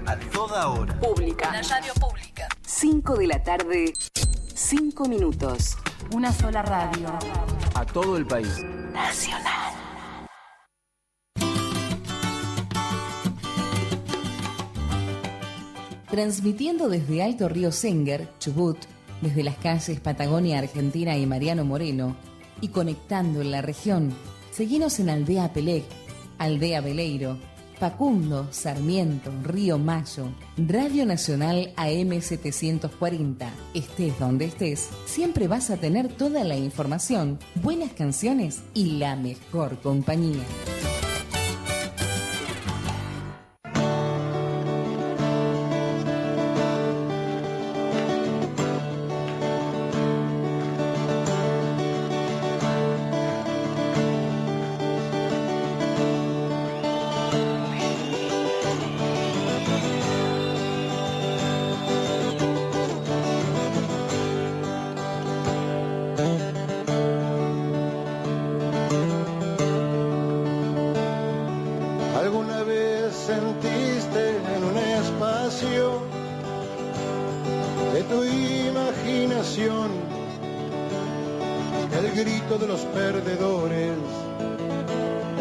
A toda hora. Pública. La radio pública. 5 de la tarde, 5 minutos. Una sola radio. A todo el país. Nacional. Transmitiendo desde Alto Río Senguer, Chubut, desde las calles Patagonia Argentina y Mariano Moreno, y conectando en la región, seguinos en Aldea Pelec, Aldea Beleiro, Facundo, Sarmiento, Río Mayo, Radio Nacional AM 740. Estés donde estés, siempre vas a tener toda la información, buenas canciones y la mejor compañía.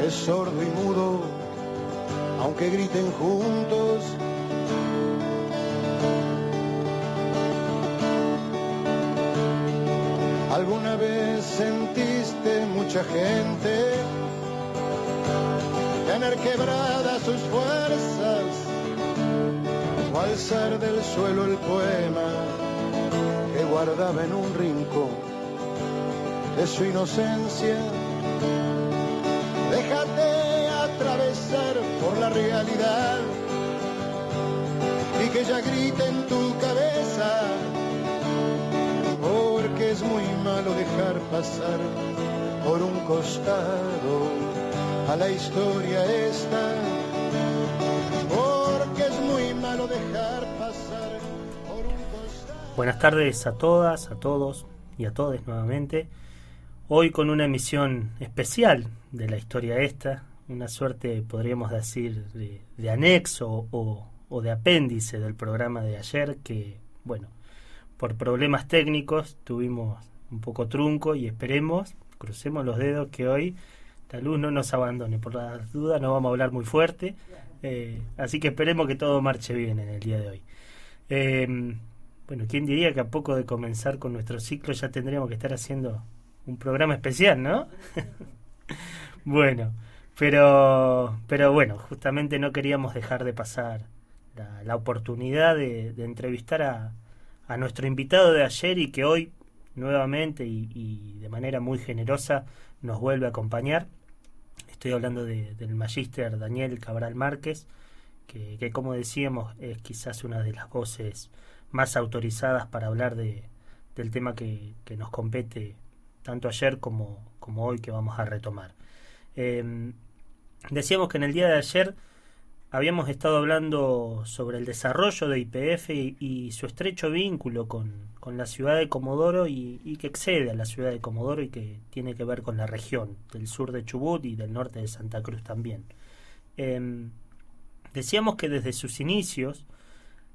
Sordo y mudo, aunque griten juntos. ¿Alguna vez sentiste mucha gente tener quebradas sus fuerzas o alzar del suelo el poema que guardaba en un rincón de su inocencia? Déjate atravesar por la realidad y que ella grite en tu cabeza, porque es muy malo dejar pasar por un costado a la historia esta, porque es muy malo dejar pasar por un costado. Buenas tardes a todas, a todos y a todes nuevamente. Hoy con una emisión especial de la historia esta, una suerte, podríamos decir, de anexo o de apéndice del programa de ayer, que, bueno, por problemas técnicos tuvimos un poco trunco y esperemos, crucemos los dedos, que hoy la luz no nos abandone. Por las dudas no vamos a hablar muy fuerte, así que esperemos que todo marche bien en el día de hoy. Bueno, ¿quién diría que a poco de comenzar con nuestro ciclo ya tendríamos que estar haciendo un programa especial, ¿no? Bueno, pero bueno, justamente no queríamos dejar de pasar la oportunidad de entrevistar a nuestro invitado de ayer y que hoy nuevamente y de manera muy generosa nos vuelve a acompañar. Estoy hablando del magíster Daniel Cabral Márquez, que como decíamos es quizás una de las voces más autorizadas para hablar del tema que nos compete tanto ayer como hoy, que vamos a retomar. Decíamos que en el día de ayer habíamos estado hablando sobre el desarrollo de YPF y su estrecho vínculo con la ciudad de Comodoro y que excede a la ciudad de Comodoro y que tiene que ver con la región del sur de Chubut y del norte de Santa Cruz también. Decíamos que desde sus inicios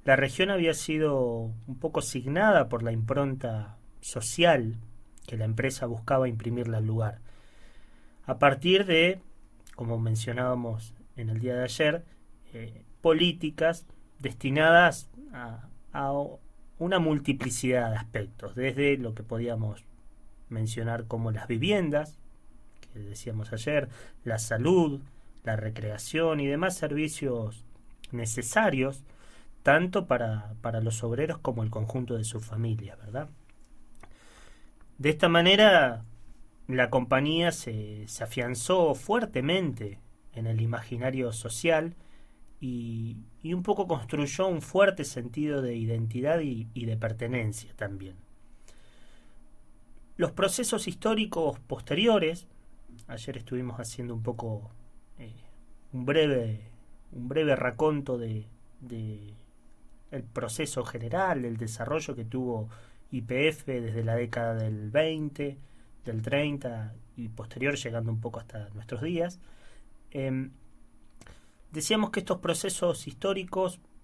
la región había sido un poco signada por la impronta social que la empresa buscaba imprimirle al lugar, a partir de, como mencionábamos en el día de ayer, políticas destinadas a una multiplicidad de aspectos, desde lo que podíamos mencionar como las viviendas, que decíamos ayer, la salud, la recreación y demás servicios necesarios, tanto para los obreros como el conjunto de sus familias, ¿verdad? De esta manera, la compañía se afianzó fuertemente en el imaginario social y un poco construyó un fuerte sentido de identidad y de pertenencia también. Los procesos históricos posteriores, ayer estuvimos haciendo un poco un breve raconto de el proceso general, el desarrollo que tuvo YPF desde la década del 20, del 30 y posterior, llegando un poco hasta nuestros días. Decíamos que estos procesos históricos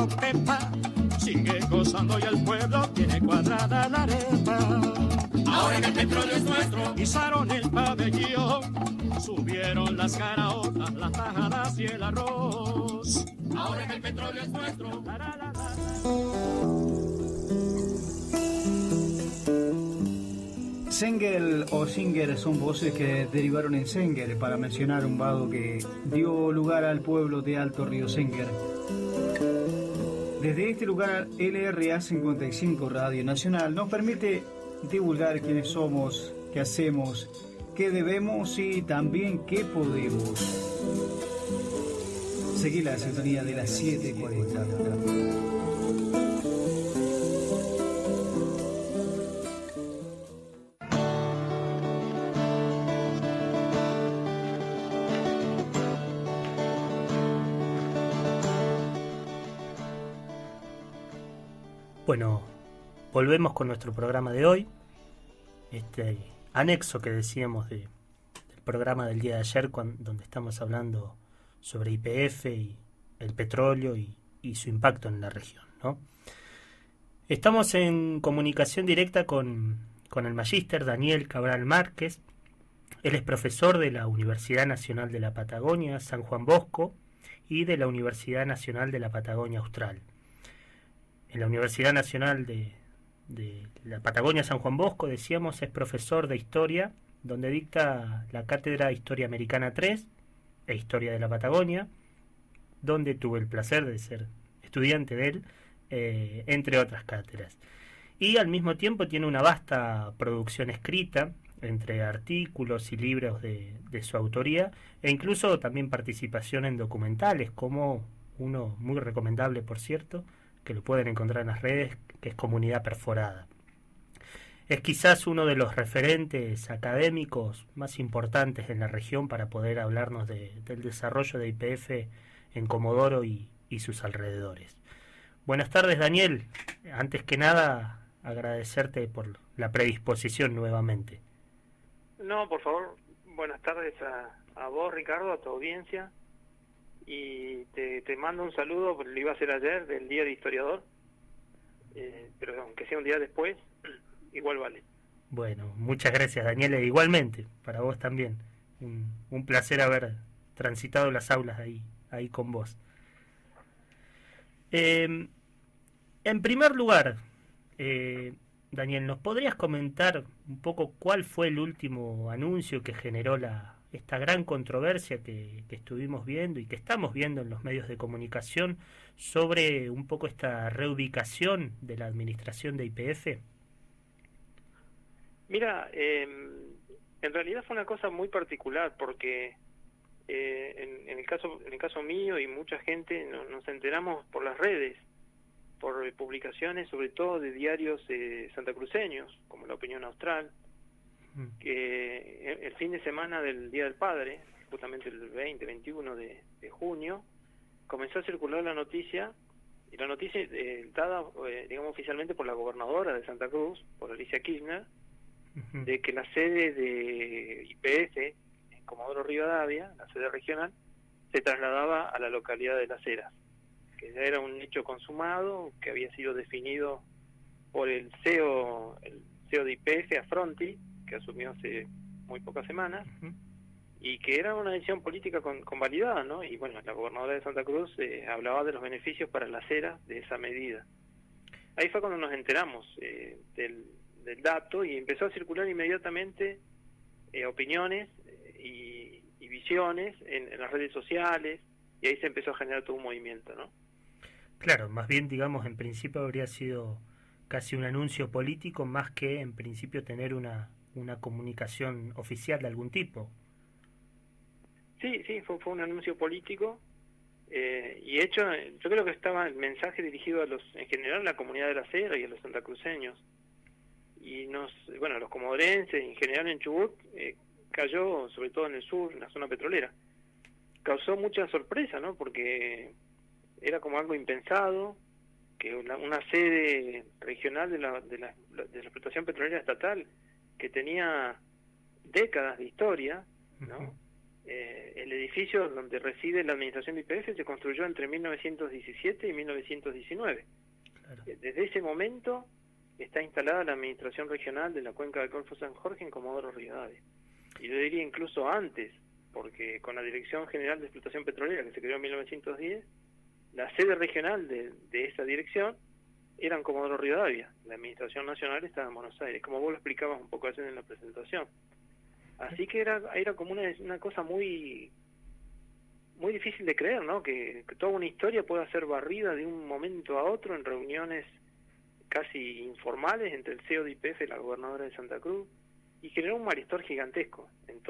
pero Pepa sigue gozando y el pueblo tiene cuadrada la arepa. Ahora que el petróleo es nuestro, izaron el pabellón, subieron las caraotas, las tajadas y el arroz. Ahora que el petróleo es nuestro, la, la, la, la. Sengel o Singer son voces que derivaron en Senger para mencionar un vado que dio lugar al pueblo de Alto Río Senger. Desde este lugar, LRA 55 Radio Nacional nos permite divulgar quiénes somos, qué hacemos, qué debemos y también qué podemos. Seguí la sintonía de las 7:40. Bueno, volvemos con nuestro programa de hoy, este anexo que decíamos del programa del día de ayer, donde estamos hablando sobre YPF y el petróleo y su impacto en la región, ¿no? Estamos en comunicación directa con el magíster Daniel Cabral Márquez. Él es profesor de la Universidad Nacional de la Patagonia, San Juan Bosco, y de la Universidad Nacional de la Patagonia Austral. En la Universidad Nacional de la Patagonia San Juan Bosco, decíamos, es profesor de Historia, donde dicta la cátedra Historia Americana 3 e Historia de la Patagonia, donde tuve el placer de ser estudiante de él, entre otras cátedras. Y al mismo tiempo tiene una vasta producción escrita, entre artículos y libros de su autoría, e incluso también participación en documentales, como uno muy recomendable, por cierto, que lo pueden encontrar en las redes, que es Comunidad Perforada. Es quizás uno de los referentes académicos más importantes en la región para poder hablarnos del desarrollo de YPF en Comodoro y sus alrededores. Buenas tardes, Daniel. Antes que nada, agradecerte por la predisposición nuevamente. No, por favor, buenas tardes a vos, Ricardo, a tu audiencia. Y te mando un saludo, lo iba a hacer ayer, del Día de Historiador, pero aunque sea un día después, igual vale. Bueno, muchas gracias, Daniel, igualmente, para vos también. Un placer haber transitado las aulas ahí con vos. En primer lugar, Daniel, ¿nos podrías comentar un poco cuál fue el último anuncio que generó esta gran controversia que estuvimos viendo y que estamos viendo en los medios de comunicación sobre un poco esta reubicación de la administración de YPF? Mira, en realidad fue una cosa muy particular porque en el caso mío y mucha gente nos enteramos por las redes, por publicaciones sobre todo de diarios santacruceños, como La Opinión Austral, que el fin de semana del Día del Padre, justamente el 21 de junio, comenzó a circular la noticia, y la noticia dada, digamos, oficialmente por la gobernadora de Santa Cruz, por Alicia Kirchner, de que la sede de YPF en Comodoro Rivadavia, la sede regional, se trasladaba a la localidad de Las Heras, que ya era un hecho consumado, que había sido definido por el CEO de YPF, Affronti, que asumió hace muy pocas semanas, y que era una decisión política convalidada, ¿no? Y bueno, la gobernadora de Santa Cruz hablaba de los beneficios para Las Heras de esa medida. Ahí fue cuando nos enteramos del dato, y empezó a circular inmediatamente opiniones y visiones en las redes sociales, y ahí se empezó a generar todo un movimiento, ¿no? Claro, más bien, digamos, en principio habría sido casi un anuncio político, más que en principio tener una comunicación oficial de algún tipo. Sí, fue un anuncio político, y hecho, yo creo que estaba el mensaje dirigido en general a la comunidad de La Heras y a los santacruceños, y los comodorenses, en general en Chubut, cayó sobre todo en el sur, en la zona petrolera. Causó mucha sorpresa, ¿no? Porque era como algo impensado, que una sede regional de la explotación petrolera estatal, que tenía décadas de historia, ¿no? El edificio donde reside la administración de YPF se construyó entre 1917 y 1919. Claro. Desde ese momento está instalada la administración regional de la cuenca del Golfo San Jorge en Comodoro Rivadavia. Y yo diría incluso antes, porque con la Dirección General de Explotación Petrolera, que se creó en 1910, la sede regional de esa dirección era en Comodoro Rivadavia. La administración nacional estaba en Buenos Aires, como vos lo explicabas un poco ayer en la presentación. Así que era como una cosa muy difícil de creer, ¿no? Que toda una historia pueda ser barrida de un momento a otro en reuniones casi informales entre el CEO de YPF y la gobernadora de Santa Cruz, y generó un malestar gigantesco en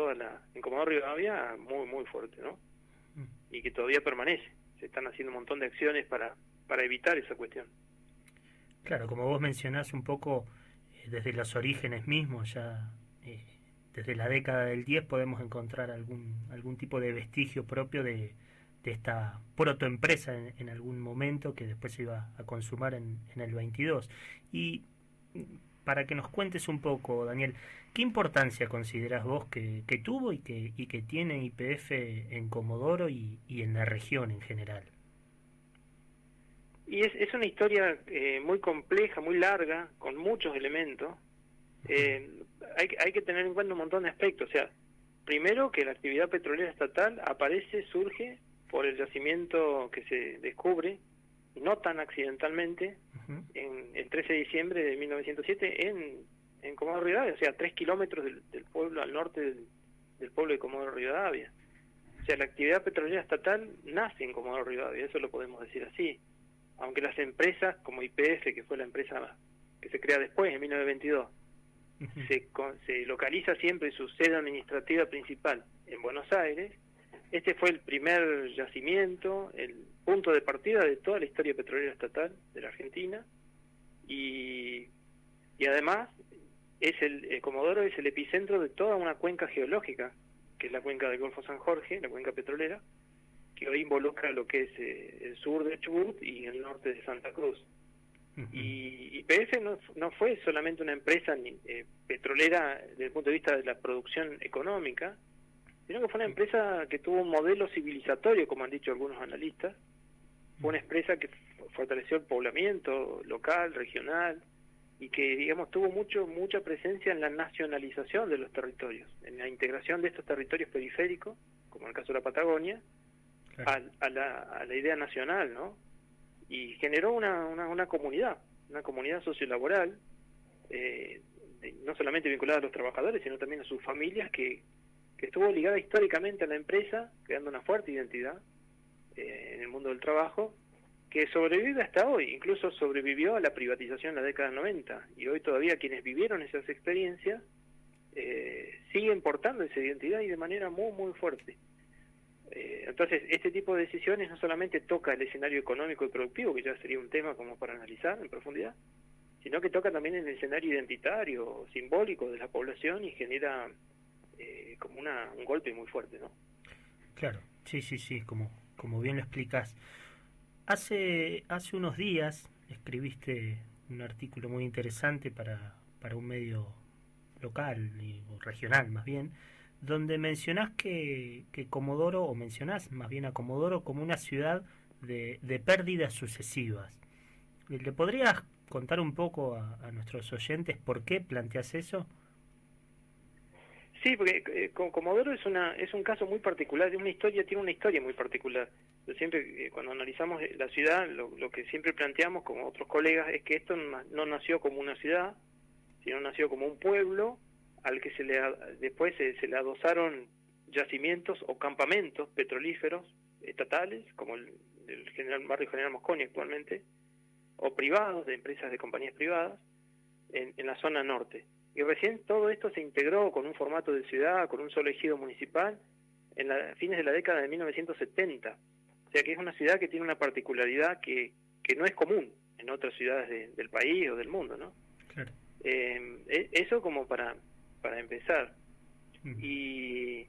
Comodoro Rivadavia, muy muy fuerte, ¿no? Y que todavía permanece. Se están haciendo un montón de acciones para evitar esa cuestión. Claro, como vos mencionás un poco, desde los orígenes mismos, ya desde la década del 10 podemos encontrar algún tipo de vestigio propio de esta protoempresa en algún momento que después se iba a consumar en el 22. Y para que nos cuentes un poco, Daniel, ¿qué importancia considerás vos que tuvo y que tiene YPF en Comodoro y en la región en general? Y es una historia muy compleja, muy larga, con muchos elementos. Hay que tener en cuenta un montón de aspectos. O sea, primero que la actividad petrolera estatal surge por el yacimiento que se descubre, no tan accidentalmente, el 13 de diciembre de 1907 en Comodoro Rivadavia, o sea, 3 kilómetros del pueblo, al norte del pueblo de Comodoro Rivadavia. O sea, la actividad petrolera estatal nace en Comodoro Rivadavia, eso lo podemos decir así. Aunque las empresas como YPF, que fue la empresa que se crea después, en 1922, se localiza siempre su sede administrativa principal en Buenos Aires, este fue el primer yacimiento, el punto de partida de toda la historia petrolera estatal de la Argentina, y además Comodoro es el epicentro de toda una cuenca geológica, que es la cuenca del Golfo San Jorge, la cuenca petrolera, que hoy involucra lo que es el sur de Chubut y el norte de Santa Cruz. Y YPF no fue solamente una empresa petrolera desde el punto de vista de la producción económica, sino que fue una empresa que tuvo un modelo civilizatorio, como han dicho algunos analistas. Fue una empresa que fortaleció el poblamiento local, regional, y que, digamos, tuvo mucha presencia en la nacionalización de los territorios, en la integración de estos territorios periféricos, como en el caso de la Patagonia, a la idea nacional, ¿no? Y generó una comunidad sociolaboral, no solamente vinculada a los trabajadores, sino también a sus familias, que estuvo ligada históricamente a la empresa, creando una fuerte identidad en el mundo del trabajo, que sobrevive hasta hoy. Incluso sobrevivió a la privatización en la década del 90, y hoy todavía quienes vivieron esas experiencias siguen portando esa identidad, y de manera muy muy fuerte. Entonces, este tipo de decisiones no solamente toca el escenario económico y productivo, que ya sería un tema como para analizar en profundidad, sino que toca también el escenario identitario, simbólico de la población, y genera como un golpe muy fuerte, ¿no? Claro, sí, como bien lo explicás. Hace unos días escribiste un artículo muy interesante para un medio local o regional más bien, donde mencionás que Comodoro, o mencionás más bien a Comodoro como una ciudad de pérdidas sucesivas. ¿Le podrías contar un poco a nuestros oyentes por qué planteas eso? Sí, porque Comodoro es un caso muy particular, tiene una historia muy particular. Yo siempre, cuando analizamos la ciudad, lo que siempre planteamos como otros colegas es que esto no nació como una ciudad, sino nació como un pueblo al que después se le adosaron yacimientos o campamentos petrolíferos estatales, como el barrio General Mosconi actualmente, o privados, de empresas de compañías privadas, en la zona norte. Y recién todo esto se integró con un formato de ciudad, con un solo ejido municipal, fines de la década de 1970. O sea que es una ciudad que tiene una particularidad que no es común en otras ciudades del país o del mundo, ¿no? Claro. Eso como para empezar. Y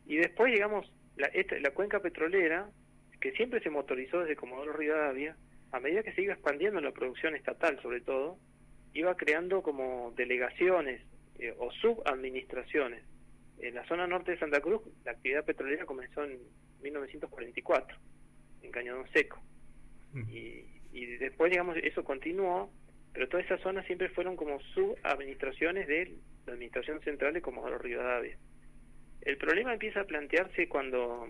después, digamos, la cuenca petrolera, que siempre se motorizó desde Comodoro Rivadavia, a medida que se iba expandiendo la producción estatal, sobre todo, iba creando como delegaciones o subadministraciones En la zona norte de Santa Cruz, la actividad petrolera comenzó en 1944, en Cañadón Seco. Y después, digamos, eso continuó, pero todas esas zonas siempre fueron como subadministraciones de la administración central de Comodoro Rivadavia. El problema empieza a plantearse cuando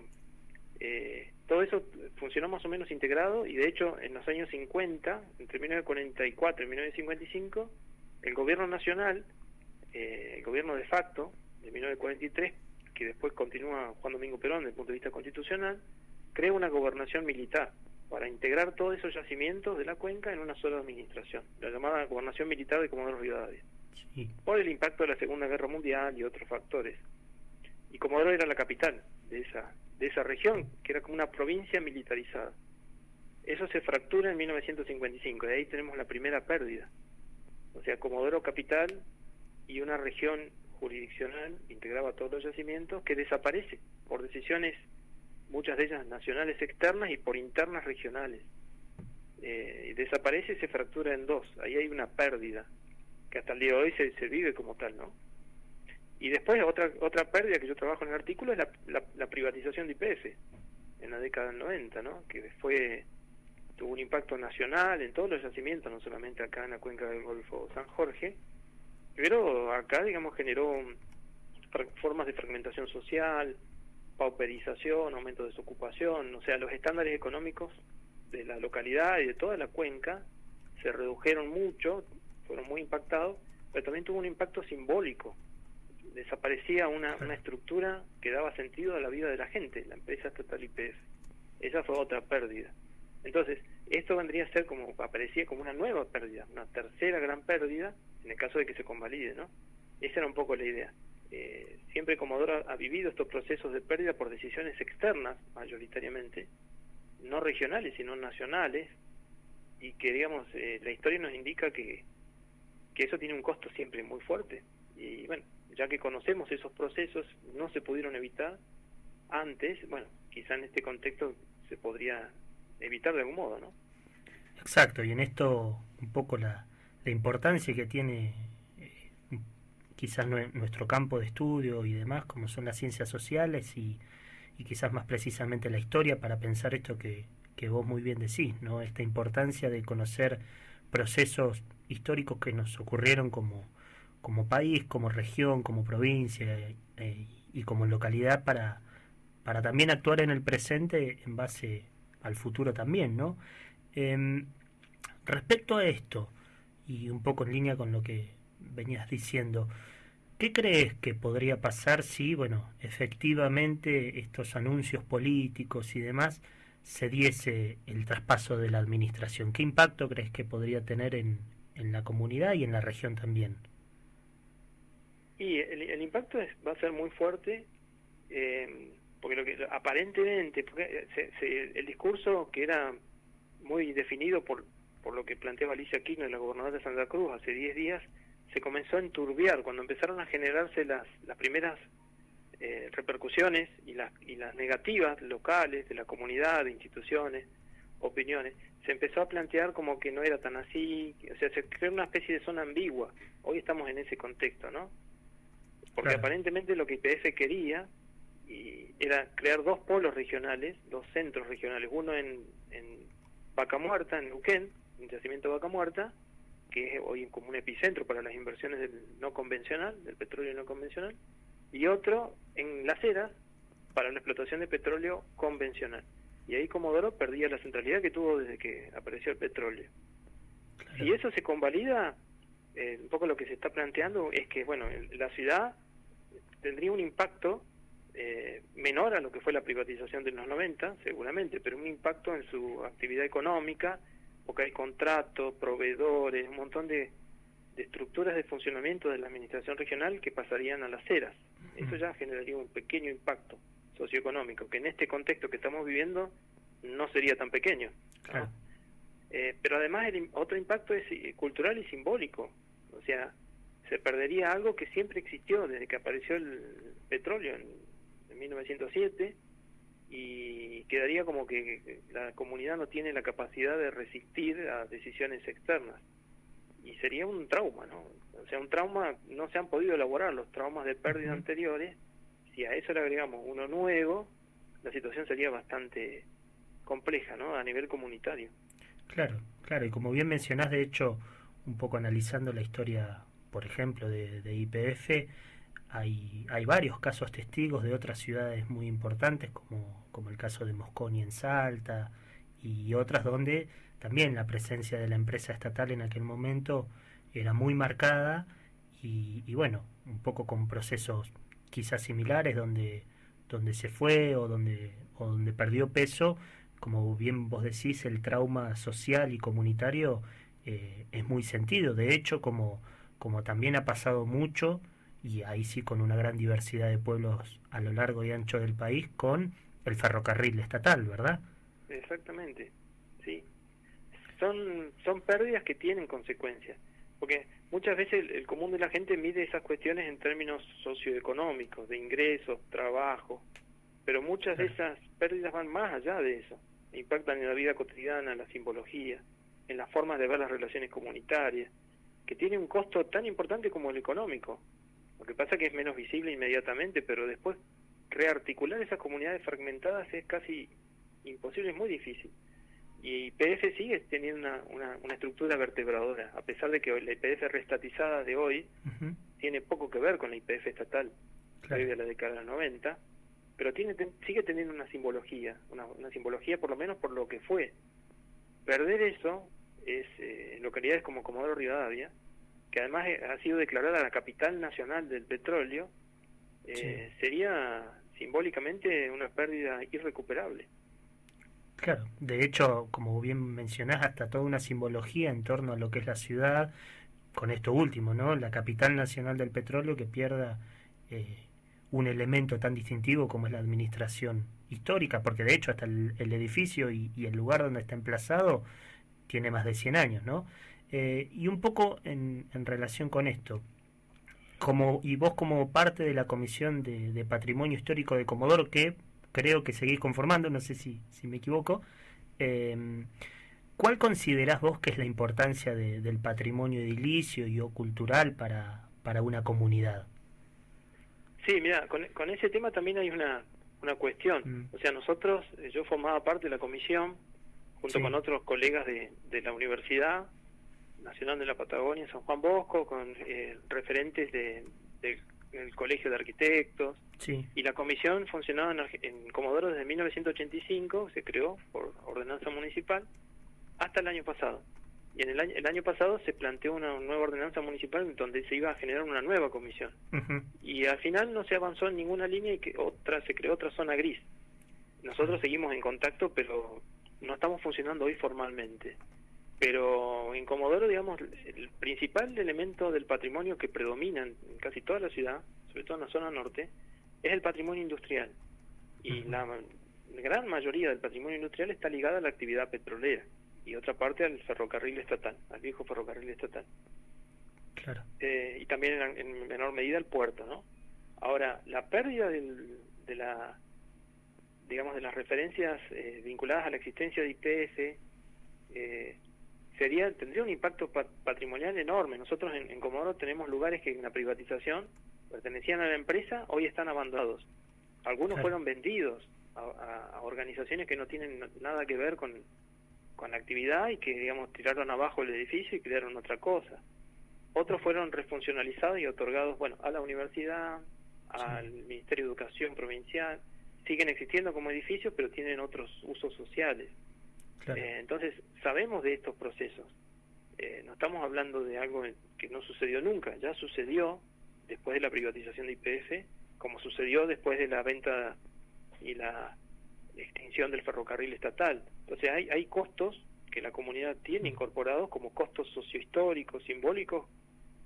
todo eso funcionó más o menos integrado, y de hecho en los años 50, entre 1944 y 1955, el gobierno nacional, el gobierno de facto de 1943, que después continúa Juan Domingo Perón desde el punto de vista constitucional, crea una gobernación militar para integrar todos esos yacimientos de la cuenca en una sola administración, la llamada Gobernación Militar de Comodoro Rivadavia, por el impacto de la Segunda Guerra Mundial y otros factores. Y Comodoro era la capital de esa región, que era como una provincia militarizada. Eso se fractura en 1955, de ahí tenemos la primera pérdida. O sea, Comodoro capital y una región jurisdiccional integraba todos los yacimientos, que desaparece por decisiones, muchas de ellas nacionales externas y por internas regionales. Desaparece y se fractura en dos. Ahí hay una pérdida que hasta el día de hoy se vive como tal, ¿no? Y después otra pérdida que yo trabajo en el artículo es la privatización de YPF en la década del 90, ¿no? Que tuvo un impacto nacional en todos los yacimientos, no solamente acá en la cuenca del Golfo San Jorge, pero acá, digamos, generó formas de fragmentación social, pauperización, aumento de desocupación. O sea, los estándares económicos de la localidad y de toda la cuenca se redujeron mucho, fueron muy impactados, pero también tuvo un impacto simbólico. Desaparecía una estructura que daba sentido a la vida de la gente, la empresa estatal YPF. Esa fue otra pérdida. Entonces, esto vendría a ser aparecía como una nueva pérdida, una tercera gran pérdida, en el caso de que se convalide, ¿no? Esa era un poco la idea. Siempre Comodoro ha vivido estos procesos de pérdida por decisiones externas, mayoritariamente, no regionales, sino nacionales, y que, digamos, la historia nos indica que eso tiene un costo siempre muy fuerte. Y bueno, ya que conocemos esos procesos, no se pudieron evitar antes, bueno, quizá en este contexto se podría evitar de algún modo, ¿no? Exacto, y en esto un poco la importancia que tiene quizás nuestro campo de estudio y demás, como son las ciencias sociales y quizás más precisamente la historia, para pensar esto que vos muy bien decís, ¿no? Esta importancia de conocer procesos históricos que nos ocurrieron como país, como región, como provincia y como localidad, para también actuar en el presente en base al futuro también, ¿no? Respecto a esto, y un poco en línea con lo que venías diciendo, ¿qué crees que podría pasar si, bueno, efectivamente estos anuncios políticos y demás se diese el traspaso de la administración? ¿Qué impacto crees que podría tener en la comunidad y en la región también? Y el impacto va a ser muy fuerte, porque aparentemente, el discurso que era muy definido por lo que planteaba Alicia Kirchner, la gobernadora de Santa Cruz, hace 10 días, se comenzó a enturbiar cuando empezaron a generarse las primeras repercusiones y las negativas locales de la comunidad, de instituciones, opiniones. Se empezó a plantear como que no era tan así, o sea, se creó una especie de zona ambigua. Hoy estamos en ese contexto, ¿no? Porque claro, aparentemente lo que YPF quería era crear dos polos regionales, dos centros regionales, uno en Vaca Muerta, en Neuquén, un yacimiento de Vaca Muerta, que es hoy como un epicentro para las inversiones del no convencional, del petróleo no convencional, y otro en Las Heras para la explotación de petróleo convencional. Y ahí Comodoro perdía la centralidad que tuvo desde que apareció el petróleo. Claro. Si eso se convalida, un poco lo que se está planteando es que, bueno, la ciudad tendría un impacto menor a lo que fue la privatización de los 90, seguramente, pero un impacto en su actividad económica, porque hay contratos, proveedores, un montón de estructuras de funcionamiento de la administración regional que pasarían a Las Heras. Eso ya generaría un pequeño impacto socioeconómico, que en este contexto que estamos viviendo no sería tan pequeño, ¿no? Claro. Pero además otro impacto es cultural y simbólico. O sea, se perdería algo que siempre existió desde que apareció el petróleo en 1907, y quedaría como que la comunidad no tiene la capacidad de resistir a decisiones externas, y sería un trauma, ¿no? O sea, un trauma, no se han podido elaborar los traumas de pérdida anteriores, Si a eso le agregamos uno nuevo, la situación sería bastante compleja, ¿no? A nivel comunitario. Claro, claro, y como bien mencionás, de hecho, un poco analizando la historia, por ejemplo, de YPF, hay varios casos testigos de otras ciudades muy importantes, como el caso de Mosconi en Salta, y otras donde también la presencia de la empresa estatal en aquel momento era muy marcada, y bueno, un poco con procesos quizás similares donde se fue o donde perdió peso. Como bien vos decís, el trauma social y comunitario es muy sentido. De hecho, como también ha pasado mucho, y ahí sí con una gran diversidad de pueblos a lo largo y ancho del país, con el ferrocarril estatal, ¿verdad? Exactamente, sí. Son pérdidas que tienen consecuencias, porque muchas veces el común de la gente mide esas cuestiones en términos socioeconómicos, de ingresos, trabajo, pero muchas de esas pérdidas van más allá de eso, impactan en la vida cotidiana, en la simbología, en las formas de ver las relaciones comunitarias, que tiene un costo tan importante como el económico. Lo que pasa es que es menos visible inmediatamente, pero después rearticular esas comunidades fragmentadas es casi imposible, es muy difícil. Y YPF sigue teniendo una estructura vertebradora, a pesar de que la YPF reestatizada de hoy tiene poco que ver con la YPF estatal, previa a la década de los 90, pero sigue teniendo una simbología por lo menos por lo que fue. Perder eso es en localidades como Comodoro Rivadavia, que además ha sido declarada la capital nacional del petróleo, sería simbólicamente una pérdida irrecuperable. Claro, de hecho, como bien mencionás, hasta toda una simbología en torno a lo que es la ciudad, con esto último, ¿no? La capital nacional del petróleo, que pierda un elemento tan distintivo como es la administración histórica, porque de hecho hasta el edificio y el lugar donde está emplazado tiene más de 100 años, ¿no? Y un poco en relación con esto, y vos como parte de la Comisión de Patrimonio Histórico de Comodoro, que creo que seguís conformando, no sé si me equivoco, ¿cuál considerás vos que es la importancia del patrimonio edilicio y o cultural para una comunidad? Sí, mira, con ese tema también hay una cuestión. O sea, nosotros, yo formaba parte de la comisión, junto con otros colegas de la Universidad Nacional de la Patagonia, San Juan Bosco, con referentes del Colegio de Arquitectos, y la comisión funcionaba en Comodoro desde 1985, se creó por ordenanza municipal, hasta el año pasado. Y en el año pasado se planteó una nueva ordenanza municipal donde se iba a generar una nueva comisión. Y al final no se avanzó en ninguna línea y se creó otra zona gris. Nosotros seguimos en contacto, pero no estamos funcionando hoy formalmente. Pero en Comodoro, digamos, el principal elemento del patrimonio que predomina en casi toda la ciudad, sobre todo en la zona norte, es el patrimonio industrial. Y la gran mayoría del patrimonio industrial está ligada a la actividad petrolera, y otra parte al ferrocarril estatal, al viejo ferrocarril estatal. Claro. Y también en menor medida el puerto, ¿no? Ahora, la pérdida de las referencias vinculadas a la existencia de YPF tendría un impacto patrimonial enorme. Nosotros en Comodoro tenemos lugares que en la privatización pertenecían a la empresa, hoy están abandonados. Algunos fueron vendidos a organizaciones que no tienen nada que ver con la actividad y que, digamos, tiraron abajo el edificio y crearon otra cosa. Otros fueron refuncionalizados y otorgados, a la universidad, al Ministerio de Educación Provincial. Siguen existiendo como edificios, pero tienen otros usos sociales. Claro. Entonces, sabemos de estos procesos. No estamos hablando de algo que no sucedió nunca. Ya sucedió después de la privatización de YPF, como sucedió después de la venta y la extinción del ferrocarril estatal. Entonces hay costos que la comunidad tiene incorporados como costos sociohistóricos, simbólicos,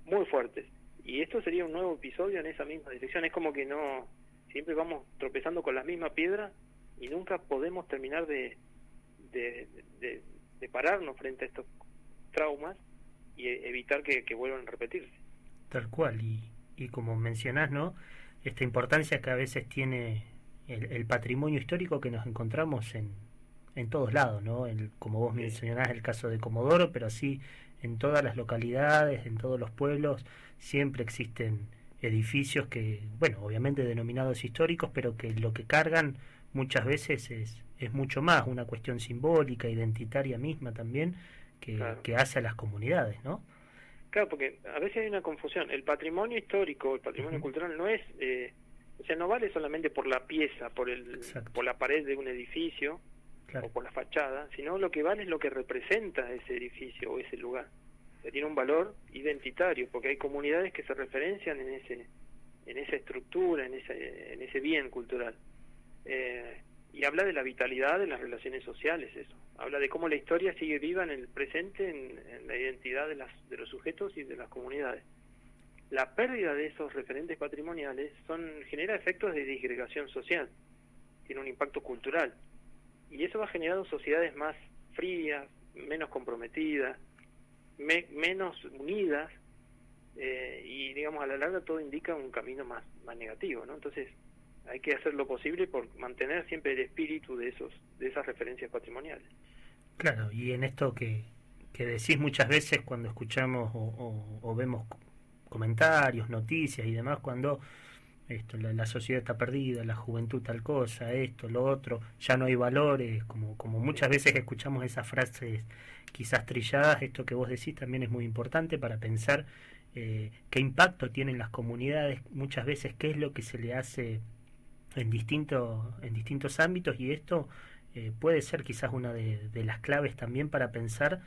muy fuertes. Y esto sería un nuevo episodio en esa misma dirección. Es como que siempre vamos tropezando con la misma piedra y nunca podemos terminar de pararnos frente a estos traumas y evitar que vuelvan a repetirse. Tal cual, y como mencionás, ¿no? Esta importancia que a veces tiene el patrimonio histórico que nos encontramos en todos lados, ¿no? Como vos mencionás el caso de Comodoro, pero así en todas las localidades, en todos los pueblos, siempre existen edificios que, bueno, obviamente denominados históricos, pero que lo que cargan muchas veces es mucho más, una cuestión simbólica, identitaria misma también, que hace a las comunidades, ¿no? Claro, porque a veces hay una confusión. El patrimonio histórico, el patrimonio cultural no es, o sea, no vale solamente por la pieza, por la pared de un edificio, claro, o por la fachada, sino lo que vale es lo que representa ese edificio o ese lugar. O sea, tiene un valor identitario, porque hay comunidades que se referencian en esa estructura, en ese bien cultural. Y habla de la vitalidad de las relaciones sociales, eso. Habla de cómo la historia sigue viva en el presente, en la identidad de los sujetos y de las comunidades. La pérdida de esos referentes patrimoniales genera efectos de disgregación social, tiene un impacto cultural, y eso va generando sociedades más frías, menos comprometidas, menos unidas, y digamos a la larga todo indica un camino más negativo, ¿no? Entonces hay que hacer lo posible por mantener siempre el espíritu de esas referencias patrimoniales. Claro, y en esto que decís muchas veces cuando escuchamos o vemos comentarios, noticias y demás, cuando la sociedad está perdida, la juventud tal cosa, esto, lo otro, ya no hay valores, como muchas veces escuchamos esas frases quizás trilladas, esto que vos decís también es muy importante para pensar qué impacto tienen las comunidades, muchas veces qué es lo que se le hace en distintos ámbitos, y esto puede ser quizás una de las claves también para pensar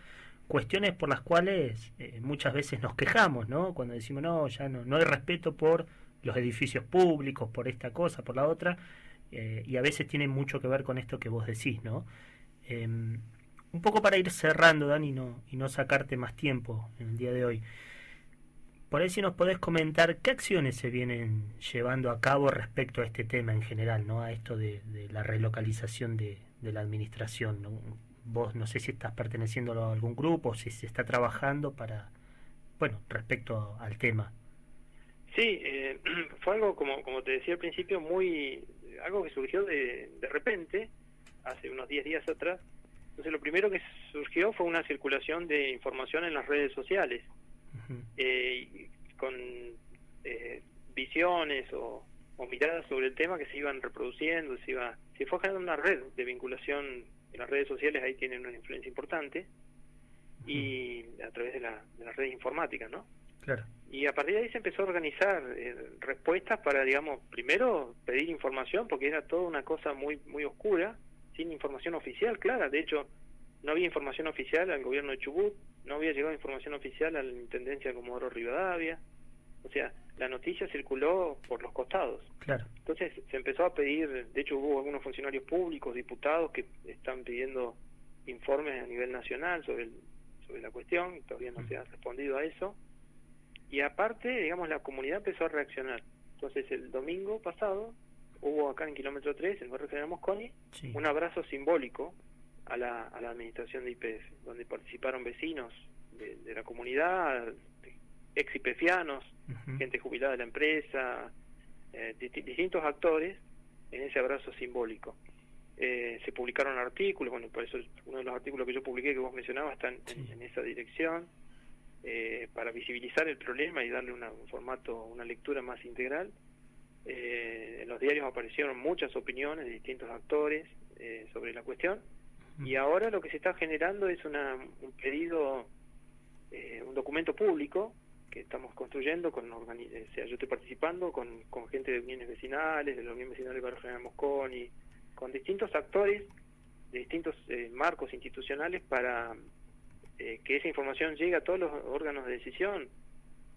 cuestiones por las cuales muchas veces nos quejamos, ¿no? Cuando decimos no hay respeto por los edificios públicos, por esta cosa, por la otra, y a veces tiene mucho que ver con esto que vos decís, ¿no? Un poco para ir cerrando, Dani, y no sacarte más tiempo en el día de hoy, por ahí si nos podés comentar qué acciones se vienen llevando a cabo respecto a este tema en general, ¿no? A esto de la relocalización de la administración, ¿no? Vos no sé si estás perteneciendo a algún grupo o si se está trabajando respecto al tema. Sí, fue algo, como te decía al principio, algo que surgió de repente, hace unos 10 días atrás. Entonces lo primero que surgió fue una circulación de información en las redes sociales, con visiones o miradas sobre el tema que se iban reproduciendo, se fue generando una red de vinculación en las redes sociales. Ahí tienen una influencia importante, y a través de las redes informáticas, ¿no? Claro. Y a partir de ahí se empezó a organizar respuestas para, digamos, primero pedir información, porque era toda una cosa muy muy oscura, sin información oficial clara. De hecho, no había información oficial al gobierno de Chubut, no había llegado información oficial a la Intendencia de Comodoro Rivadavia. O sea, la noticia circuló por los costados. Claro. Entonces se empezó a pedir, de hecho hubo algunos funcionarios públicos, diputados, que están pidiendo informes a nivel nacional sobre la cuestión, y todavía no se ha respondido a eso. Y aparte, digamos, la comunidad empezó a reaccionar. Entonces el domingo pasado hubo acá en Kilómetro 3, en el barrio General Mosconi, un abrazo simbólico a la administración de YPF, donde participaron vecinos de la comunidad, ex YPFianos, gente jubilada de la empresa, distintos actores en ese abrazo simbólico. Se publicaron artículos, bueno, por eso uno de los artículos que yo publiqué, que vos mencionabas, está en esa dirección, para visibilizar el problema y darle un formato, una lectura más integral. En los diarios aparecieron muchas opiniones de distintos actores sobre la cuestión, y ahora lo que se está generando es un pedido, un documento público que estamos construyendo, o sea, yo estoy participando con gente de uniones vecinales, de la Unión Vecinal del Barrio General Mosconi, con distintos actores de distintos marcos institucionales, para que esa información llegue a todos los órganos de decisión,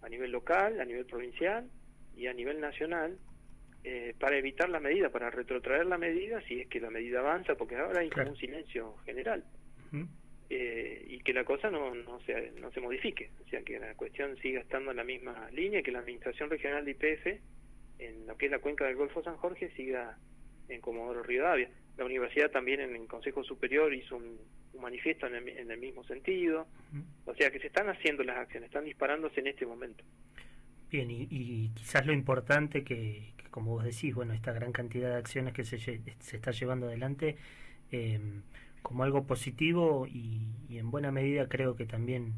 a nivel local, a nivel provincial y a nivel nacional, para evitar la medida, para retrotraer la medida si es que la medida avanza, porque ahora hay como un silencio general, y que la cosa no se modifique, o sea, que la cuestión siga estando en la misma línea, que la Administración Regional de YPF, en lo que es la cuenca del Golfo San Jorge, siga en Comodoro Rivadavia. La universidad también en el Consejo Superior hizo un manifiesto en el mismo sentido. O sea que se están haciendo las acciones, están disparándose en este momento. Bien, y quizás lo importante que como vos decís, bueno, esta gran cantidad de acciones que se está llevando adelante como algo positivo, y en buena medida creo que también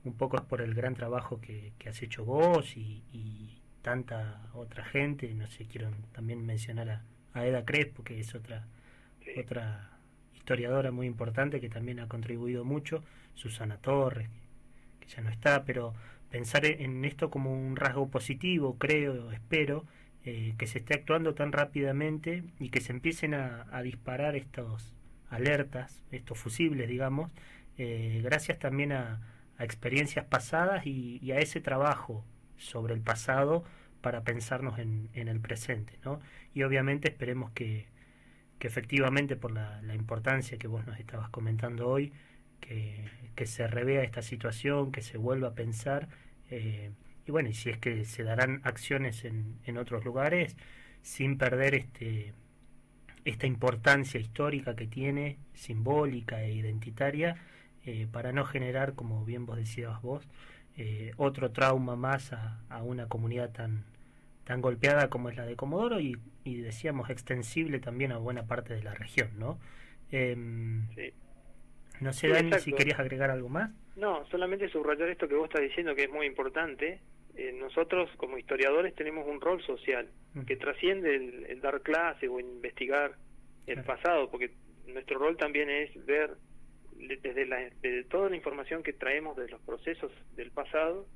un poco es por el gran trabajo que has hecho vos y tanta otra gente. No sé, quiero también mencionar a Eda Crespo, que es otra historiadora muy importante que también ha contribuido mucho, Susana Torres, que ya no está, pero pensar en esto como un rasgo positivo, creo, espero, que se esté actuando tan rápidamente y que se empiecen a disparar estos alertas, estos fusibles, digamos, gracias también a experiencias pasadas y a ese trabajo sobre el pasado para pensarnos en el presente, ¿no? Y obviamente esperemos que efectivamente, por la importancia que vos nos estabas comentando hoy, que se revea esta situación, que se vuelva a pensar, y bueno, y si es que se darán acciones en otros lugares, sin perder esta importancia histórica que tiene, simbólica e identitaria, para no generar, como bien vos decías vos, otro trauma más a una comunidad tan golpeada como es la de Comodoro y decíamos extensible también a buena parte de la región, ¿no? Sí. No sé, Sí, Dani, exacto. si querías agregar algo más. No, solamente subrayar esto que vos estás diciendo, que es muy importante. Nosotros, como historiadores, tenemos un rol social que trasciende el dar clase o investigar el pasado, porque nuestro rol también es ver desde toda la información que traemos de los procesos del pasado,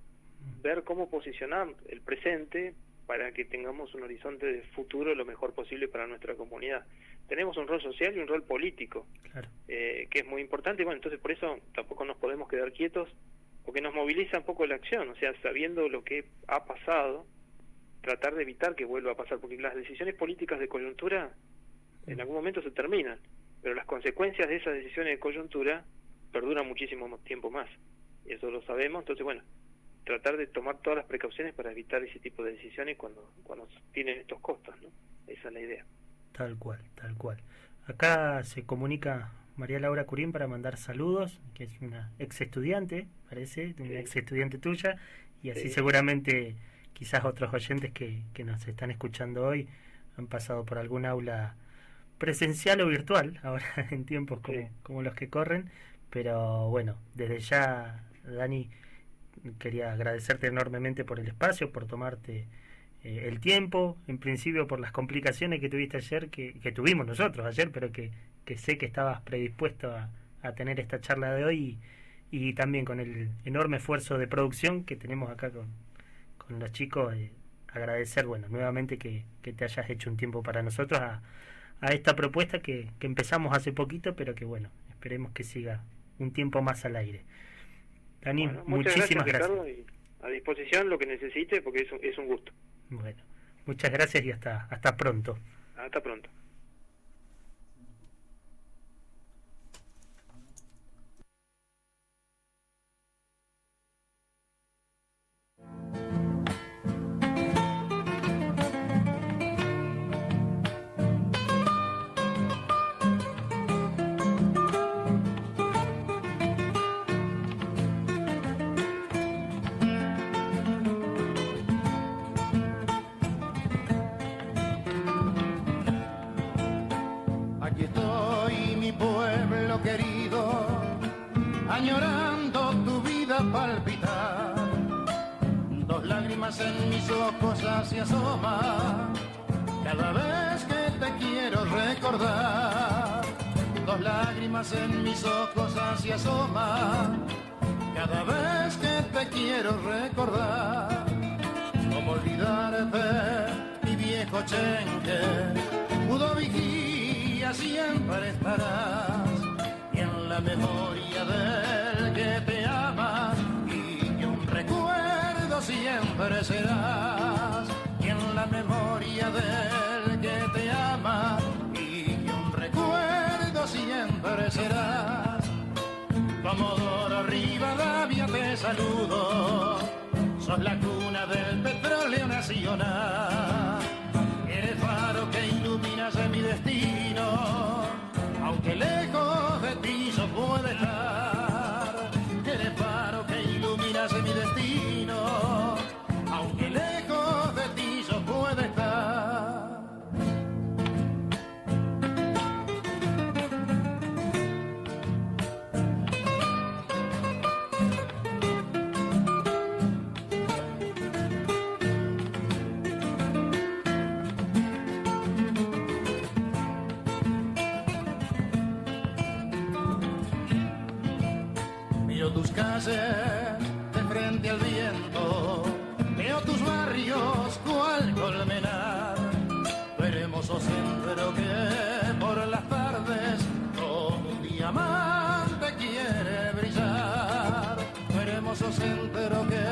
ver cómo posicionar el presente para que tengamos un horizonte de futuro lo mejor posible para nuestra comunidad. Tenemos un rol social y un rol político, Claro. que es muy importante. Bueno, entonces por eso tampoco nos podemos quedar quietos, porque nos moviliza un poco la acción, o sea, sabiendo lo que ha pasado, tratar de evitar que vuelva a pasar, porque las decisiones políticas de coyuntura en algún momento se terminan, pero las consecuencias de esas decisiones de coyuntura perduran muchísimo tiempo más, y eso lo sabemos. Entonces, bueno, tratar de tomar todas las precauciones para evitar ese tipo de decisiones cuando tienen estos costos, ¿no? Esa es la idea. Tal cual, tal cual. Acá se comunica María Laura Curín para mandar saludos, que es una ex estudiante, parece, una ex estudiante tuya, y así seguramente quizás otros oyentes que nos están escuchando hoy han pasado por algún aula presencial o virtual, ahora en tiempos como los que corren, pero bueno, desde ya, Dani, quería agradecerte enormemente por el espacio, por tomarte el tiempo, en principio por las complicaciones que tuviste ayer, que tuvimos nosotros ayer, pero que sé que estabas predispuesto a tener esta charla de hoy y también con el enorme esfuerzo de producción que tenemos acá con los chicos, agradecer, bueno, nuevamente que te hayas hecho un tiempo para nosotros a esta propuesta que empezamos hace poquito, pero que bueno, esperemos que siga un tiempo más al aire. Dani, Bueno, muchísimas gracias. Ricardo, y a disposición lo que necesite, porque es un gusto. Bueno, muchas gracias y hasta pronto. Hasta pronto. Aquí estoy, mi pueblo querido, añorando tu vida palpitar. Dos lágrimas en mis ojos se asoman cada vez que te quiero recordar. Dos lágrimas en mis ojos se asoman cada vez que te quiero recordar. ¿Cómo olvidarte, mi viejo chenque? Mudo vigía siempre estarás, y en la memoria del que te ama, y que un recuerdo siempre serás, y en la memoria del que te ama, y que un recuerdo siempre serás. Comodoro Rivadavia te saludo, sos la cuna del petróleo nacional. Eres faro que iluminas mi destino, aunque lejos de ti yo pueda estar. Eres faro que iluminas mi destino, aunque lejos de ti yo pueda estar. calle de frente al viento, veo tus barrios cual colmenar, tu hermoso centro que por las tardes como un diamante quiere brillar, tu hermoso centro que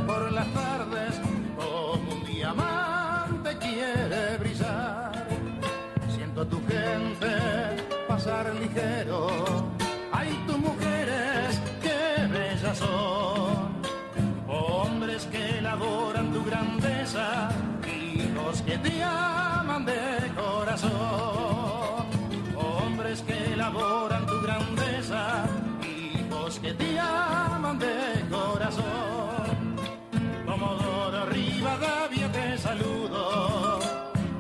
por las tardes como un diamante quiere brillar. Siento a tu gente pasar ligero, hay tus mujeres que bellas son, hombres que elaboran tu grandeza, hijos que te aman de corazón, hombres que elaboran tu grandeza, hijos que te aman de corazón. Comodoro Rivadavia te saludo,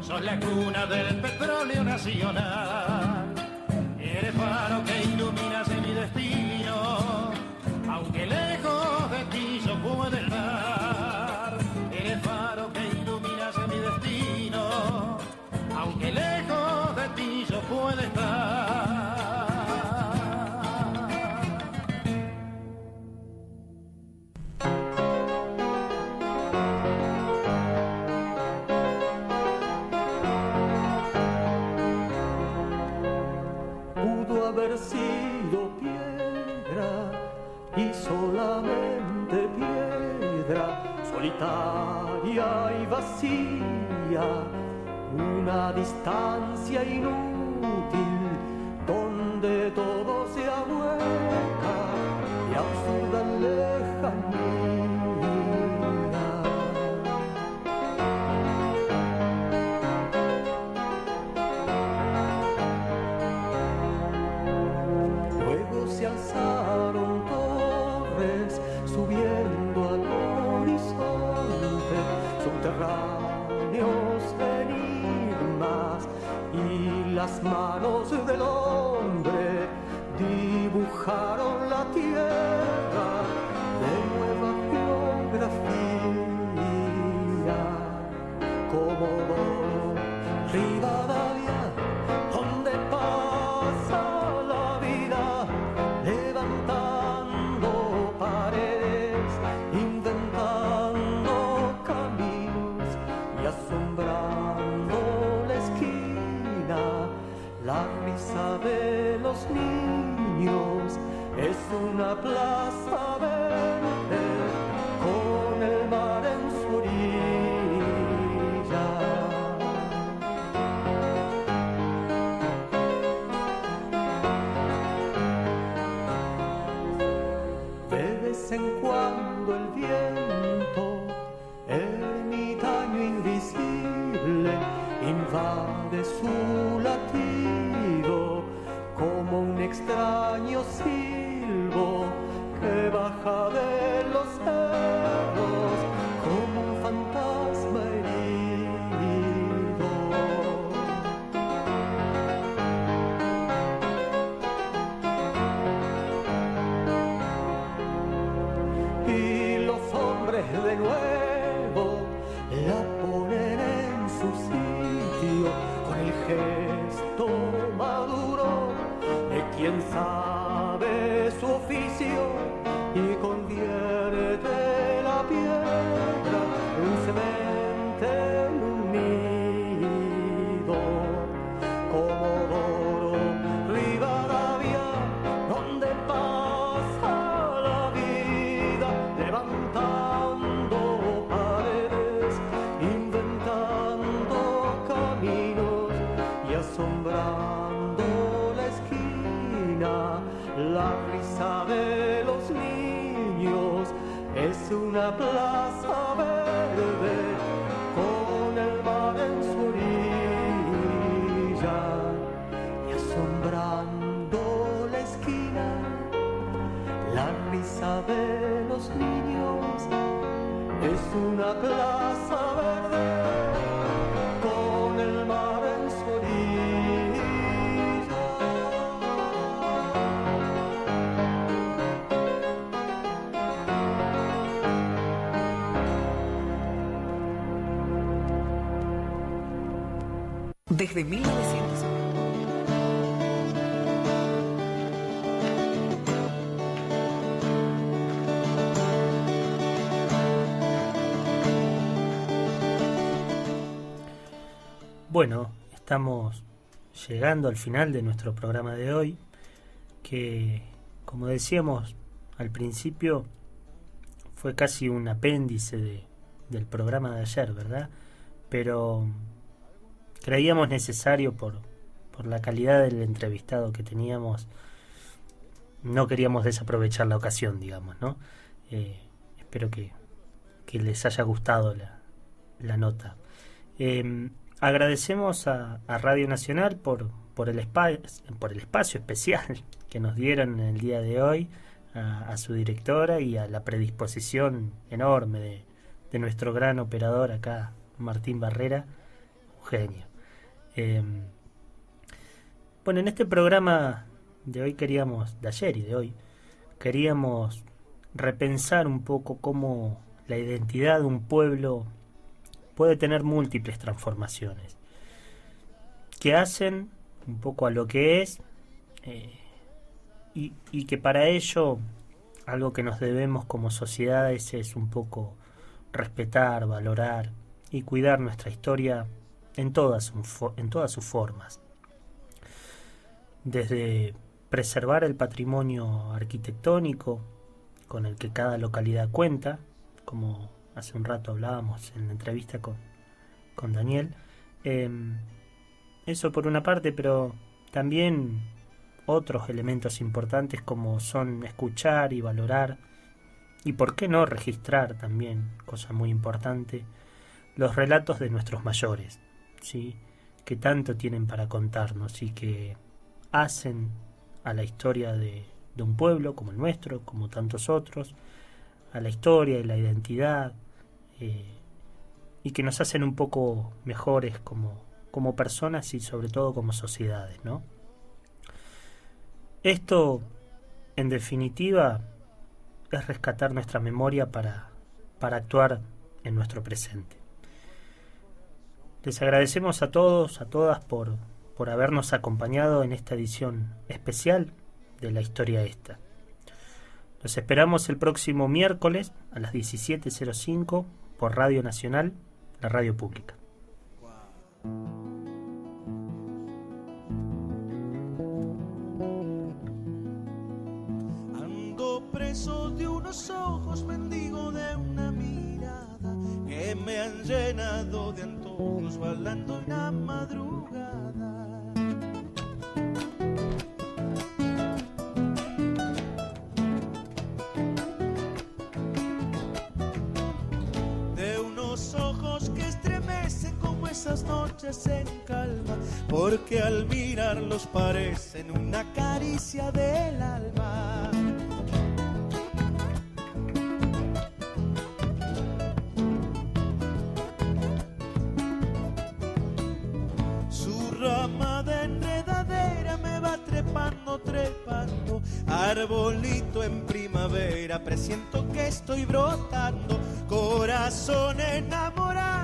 sos la cuna del petróleo nacional, eres faro que iluminas mi destino, aunque lejos de ti yo pueda estar, eres faro que iluminas mi destino, aunque lejos de ti yo pueda estar. Pudo haber sido piedra y solamente piedra, solitaria y vacía, una distancia inútil donde todo se ahueca y absurda lejanía. Luego se alzaron torres subiendo al horizonte, subterráneos enigmas, y las manos del hombre dibujaron la tierra de nueva geografía. Comodoro Rivadavia, donde pasa la vida, levantando paredes, inventando caminos y asombrando la esquina. La risa de los niños es una plaza verde con el mar en su orilla. De vez en cuando el viento, ermitaño invisible, invade su latido como un extraño silbo que baja de los cerros como un fantasma herido. Y los hombres de nuevo la ponen en su sitio con el gesto maduro de quien sabe su oficio y convierte la piedra en semente en un nido. Comodoro Rivadavia, donde pasa la vida, levantando paredes, inventando caminos y asombrando la esquina. La risa de los niños es una plaza verde con el mar en su orilla, y asombrando la esquina. La risa de los niños es una plaza verde con el mar en su orilla. Desde 1900. Bueno, estamos llegando al final de nuestro programa de hoy, que, como decíamos al principio, fue casi un apéndice del programa de ayer, ¿verdad? Pero creíamos necesario por la calidad del entrevistado que teníamos, no queríamos desaprovechar la ocasión, digamos, ¿no? Espero que les haya gustado la nota. Agradecemos a Radio Nacional por el espacio especial que nos dieron en el día de hoy, a su directora y a la predisposición enorme de nuestro gran operador acá, Martín Barrera, un genio. Bueno, en este programa de ayer y de hoy, queríamos repensar un poco cómo la identidad de un pueblo puede tener múltiples transformaciones que hacen un poco a lo que es, y que para ello algo que nos debemos como sociedades es un poco respetar, valorar y cuidar nuestra historia en todas sus formas, desde preservar el patrimonio arquitectónico con el que cada localidad cuenta, como hace un rato hablábamos en la entrevista con Daniel, eso por una parte, pero también otros elementos importantes como son escuchar y valorar, y por qué no registrar también, cosa muy importante, los relatos de nuestros mayores, ¿sí?, que tanto tienen para contarnos y que hacen a la historia de un pueblo como el nuestro, como tantos otros, a la historia y la identidad, y que nos hacen un poco mejores como personas y sobre todo como sociedades, ¿no? Esto, en definitiva, es rescatar nuestra memoria para actuar en nuestro presente. Les agradecemos a todos, a todas por habernos acompañado en esta edición especial de La Historia Esta. Los esperamos el próximo miércoles a las 17:05 por Radio Nacional, la radio pública. Ando preso de unos ojos, mendigo de una mirada, que me han llenado de antojos bailando en la madrugada. Esas noches en calma, porque al mirarlos parecen una caricia del alma. Su rama de enredadera me va trepando, trepando, arbolito en primavera, presiento que estoy brotando, corazón enamorado